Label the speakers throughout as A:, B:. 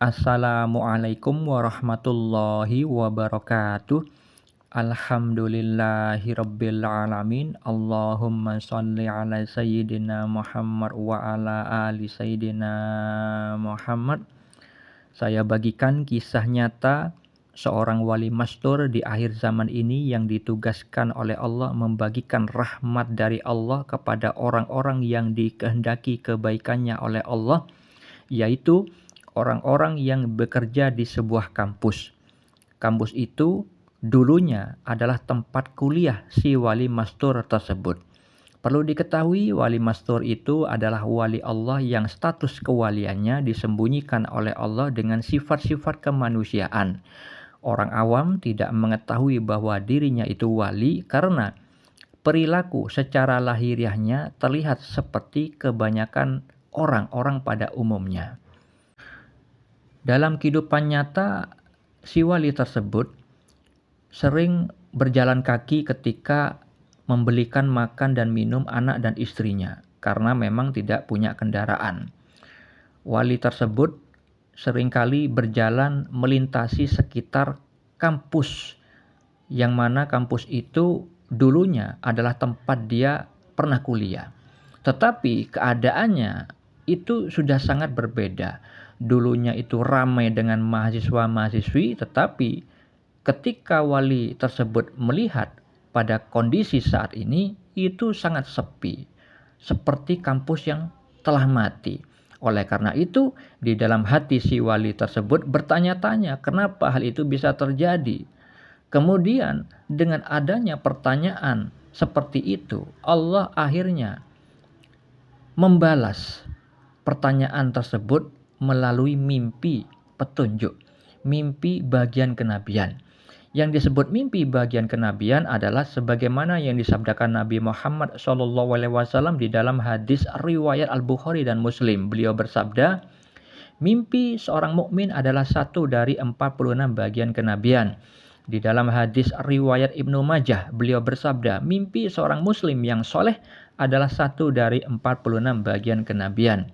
A: Assalamualaikum warahmatullahi wabarakatuh. Alhamdulillahirabbil alamin. Allahumma shalli ala sayyidina Muhammad wa ala ali sayyidina Muhammad. Saya bagikan kisah nyata seorang wali mastur di akhir zaman ini yang ditugaskan oleh Allah membagikan rahmat dari Allah kepada orang-orang yang dikehendaki kebaikannya oleh Allah, yaitu orang-orang yang bekerja di sebuah kampus. Kampus itu dulunya adalah tempat kuliah si wali mastur tersebut. Perlu diketahui, wali mastur itu adalah wali Allah yang status kewaliannya disembunyikan oleh Allah dengan sifat-sifat kemanusiaan. Orang awam tidak mengetahui bahwa dirinya itu wali karena perilaku secara lahiriahnya terlihat seperti kebanyakan orang-orang pada umumnya. Dalam kehidupan nyata, si wali tersebut sering berjalan kaki ketika membelikan makan dan minum anak dan istrinya karena memang tidak punya kendaraan. Wali tersebut seringkali berjalan melintasi sekitar kampus, yang mana kampus itu dulunya adalah tempat dia pernah kuliah. Tetapi keadaannya itu sudah sangat berbeda. Dulunya itu ramai dengan mahasiswa-mahasiswi, tetapi ketika wali tersebut melihat pada kondisi saat ini, itu sangat sepi, seperti kampus yang telah mati. Oleh karena itu, di dalam hati si wali tersebut bertanya-tanya kenapa hal itu bisa terjadi. Kemudian dengan adanya pertanyaan seperti itu, Allah akhirnya membalas pertanyaan tersebut melalui mimpi petunjuk, mimpi bagian kenabian. Yang disebut mimpi bagian kenabian adalah sebagaimana yang disabdakan Nabi Muhammad SAW di dalam hadis riwayat Al-Bukhari dan Muslim. Beliau bersabda, mimpi seorang mukmin adalah satu dari 46 bagian kenabian. Di dalam hadis riwayat Ibnu Majah, beliau bersabda, mimpi seorang muslim yang soleh adalah satu dari 46 bagian kenabian.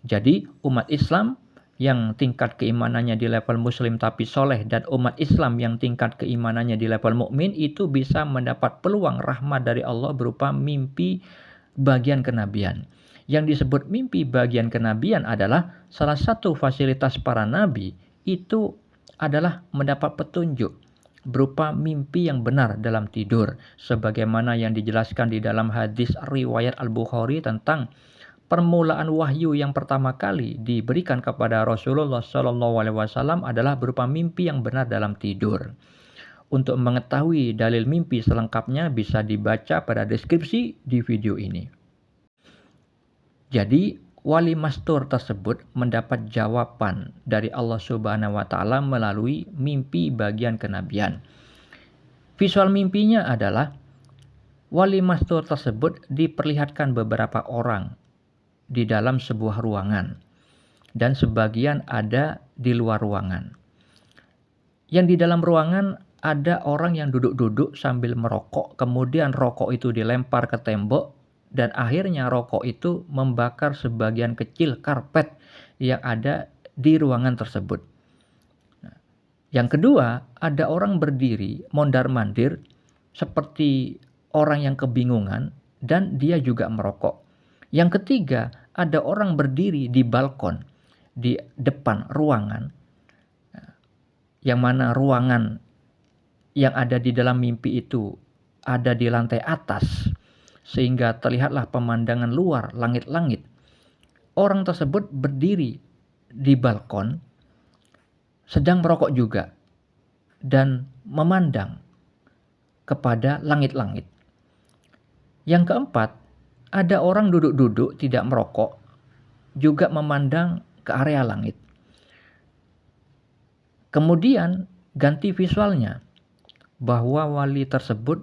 A: Jadi umat Islam yang tingkat keimanannya di level muslim tapi soleh dan umat Islam yang tingkat keimanannya di level mukmin itu bisa mendapat peluang rahmat dari Allah berupa mimpi bagian kenabian. Yang disebut mimpi bagian kenabian adalah salah satu fasilitas para nabi itu adalah mendapat petunjuk berupa mimpi yang benar dalam tidur, sebagaimana yang dijelaskan di dalam hadis riwayat Al-Bukhari tentang permulaan wahyu yang pertama kali diberikan kepada Rasulullah SAW adalah berupa mimpi yang benar dalam tidur. Untuk mengetahui dalil mimpi selengkapnya bisa dibaca pada deskripsi di video ini. Jadi, wali mastur tersebut mendapat jawaban dari Allah Subhanahu wa taala melalui mimpi bagian kenabian. Visual mimpinya adalah wali mastur tersebut diperlihatkan beberapa orang di dalam sebuah ruangan dan sebagian ada di luar ruangan. Yang di dalam ruangan ada orang yang duduk-duduk sambil merokok, kemudian rokok itu dilempar ke tembok dan akhirnya rokok itu membakar sebagian kecil karpet yang ada di ruangan tersebut. Yang kedua, ada orang berdiri mondar-mandir seperti orang yang kebingungan dan dia juga merokok. Yang ketiga, ada orang berdiri di balkon di depan ruangan, yang mana ruangan yang ada di dalam mimpi itu ada di lantai atas, sehingga terlihatlah pemandangan luar langit-langit. Orang tersebut berdiri di balkon, sedang merokok juga, dan memandang kepada langit-langit. Yang keempat, ada orang duduk-duduk tidak merokok, juga memandang ke area langit. Kemudian ganti visualnya, bahwa wali tersebut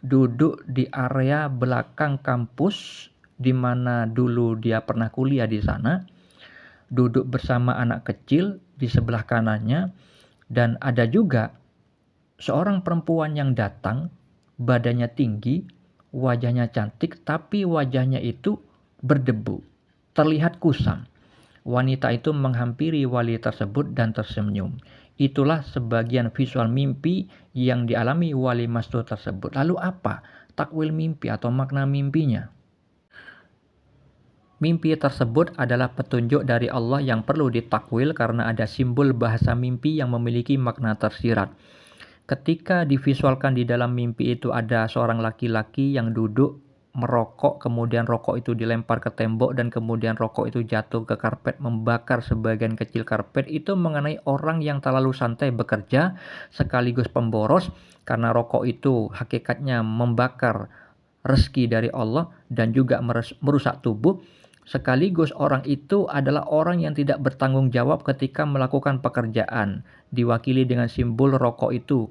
A: duduk di area belakang kampus di mana dulu dia pernah kuliah di sana, duduk bersama anak kecil di sebelah kanannya, dan ada juga seorang perempuan yang datang, badannya tinggi, wajahnya cantik, tapi wajahnya itu berdebu, terlihat kusam. wanita itu menghampiri wali tersebut dan tersenyum. Itulah sebagian visual mimpi yang dialami wali mastur tersebut. Lalu apa takwil mimpi atau makna mimpinya? Mimpi tersebut adalah petunjuk dari Allah yang perlu ditakwil karena ada simbol bahasa mimpi yang memiliki makna tersirat. Ketika divisualkan di dalam mimpi itu ada seorang laki-laki yang duduk merokok, kemudian rokok itu dilempar ke tembok dan kemudian rokok itu jatuh ke karpet membakar sebagian kecil karpet, itu mengenai orang yang terlalu santai bekerja sekaligus pemboros karena rokok itu hakikatnya membakar rezeki dari Allah dan juga merusak tubuh. Sekaligus orang itu adalah orang yang tidak bertanggung jawab ketika melakukan pekerjaan, diwakili dengan simbol rokok itu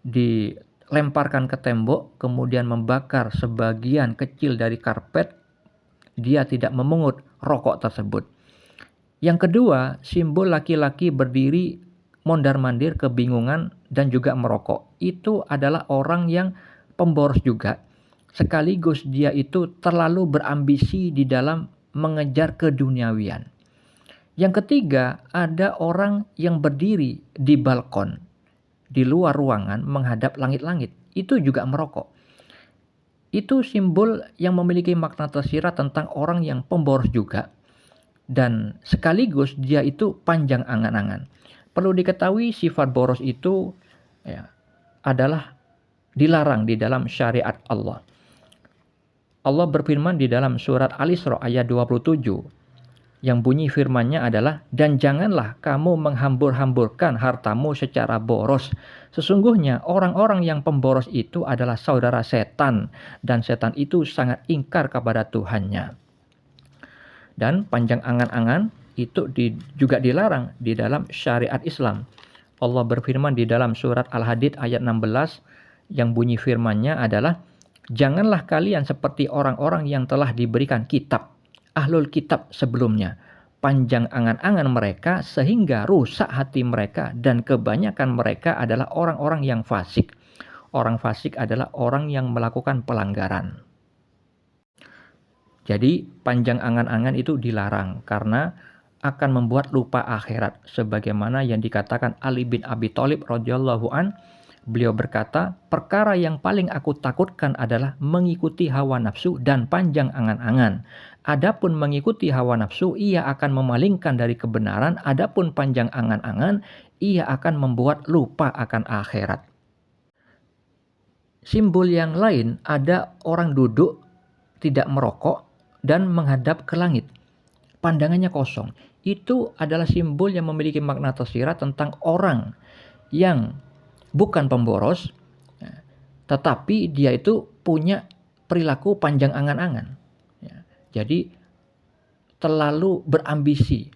A: dilemparkan ke tembok, kemudian membakar sebagian kecil dari karpet. Dia tidak memungut rokok tersebut. Yang kedua, simbol laki-laki berdiri mondar-mandir kebingungan dan juga merokok. Itu adalah orang yang pemboros juga. Sekaligus dia itu terlalu berambisi di dalam mengejar keduniawian. Yang ketiga, ada orang yang berdiri di balkon di luar ruangan menghadap langit-langit. Itu juga merokok. Itu simbol yang memiliki makna tersirat tentang orang yang pemboros juga. Dan sekaligus dia itu panjang angan-angan. Perlu diketahui sifat boros itu adalah dilarang di dalam syariat Allah. Allah berfirman di dalam surat Al-Isra ayat 27 yang bunyi firman-Nya adalah, dan janganlah kamu menghambur-hamburkan hartamu secara boros. Sesungguhnya orang-orang yang pemboros itu adalah saudara setan dan setan itu sangat ingkar kepada Tuhannya. Dan panjang angan-angan itu juga dilarang di dalam syariat Islam. Allah berfirman di dalam surat Al-Hadid ayat 16 yang bunyi firman-Nya adalah, janganlah kalian seperti orang-orang yang telah diberikan kitab, ahlul kitab sebelumnya. Panjang angan-angan mereka sehingga rusak hati mereka dan kebanyakan mereka adalah orang-orang yang fasik. Orang fasik adalah orang yang melakukan pelanggaran. Jadi panjang angan-angan itu dilarang karena akan membuat lupa akhirat. Sebagaimana yang dikatakan Ali bin Abi Thalib radhiyallahu an, beliau berkata, perkara yang paling aku takutkan adalah mengikuti hawa nafsu dan panjang angan-angan. Adapun mengikuti hawa nafsu, ia akan memalingkan dari kebenaran. Adapun panjang angan-angan, ia akan membuat lupa akan akhirat. Simbol yang lain, ada orang duduk, tidak merokok, dan menghadap ke langit. Pandangannya kosong. Itu adalah simbol yang memiliki makna tersirat tentang orang yang bukan pemboros, tetapi dia itu punya perilaku panjang angan-angan. Jadi terlalu berambisi,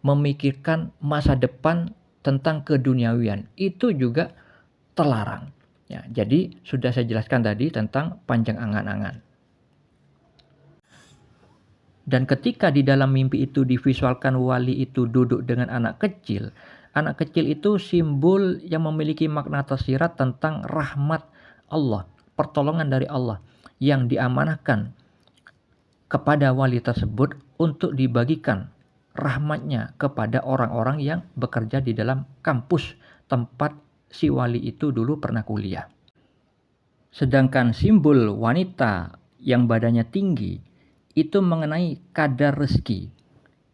A: memikirkan masa depan tentang keduniawian. Itu juga terlarang. Jadi sudah saya jelaskan tadi tentang panjang angan-angan. Dan ketika di dalam mimpi itu divisualkan wali itu duduk dengan anak kecil itu simbol yang memiliki makna tersirat tentang rahmat Allah, pertolongan dari Allah yang diamanahkan kepada wali tersebut untuk dibagikan rahmatnya kepada orang-orang yang bekerja di dalam kampus tempat si wali itu dulu pernah kuliah. Sedangkan simbol wanita yang badannya tinggi itu mengenai kadar rezeki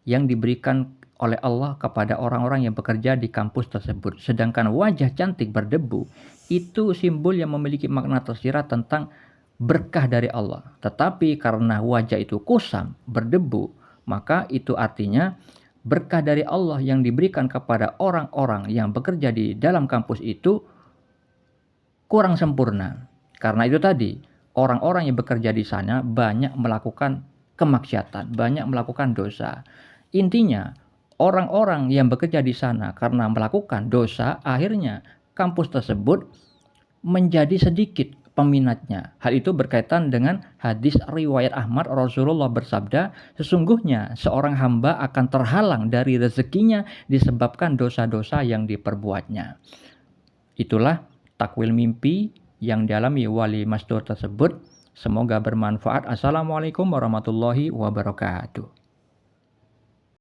A: yang diberikan oleh Allah kepada orang-orang yang bekerja di kampus tersebut. Sedangkan wajah cantik berdebu itu simbol yang memiliki makna tersirat tentang berkah dari Allah. Tetapi karena wajah itu kusam, berdebu, maka itu artinya berkah dari Allah yang diberikan kepada orang-orang yang bekerja di dalam kampus itu kurang sempurna. Karena itu tadi, orang-orang yang bekerja di sana banyak melakukan kemaksiatan, banyak melakukan dosa. Intinya, orang-orang yang bekerja di sana karena melakukan dosa, akhirnya kampus tersebut menjadi sedikit peminatnya. Hal itu berkaitan dengan hadis riwayat Ahmad, Rasulullah bersabda, sesungguhnya seorang hamba akan terhalang dari rezekinya disebabkan dosa-dosa yang diperbuatnya. Itulah takwil mimpi yang dialami wali mastur tersebut. Semoga bermanfaat. Assalamualaikum warahmatullahi wabarakatuh.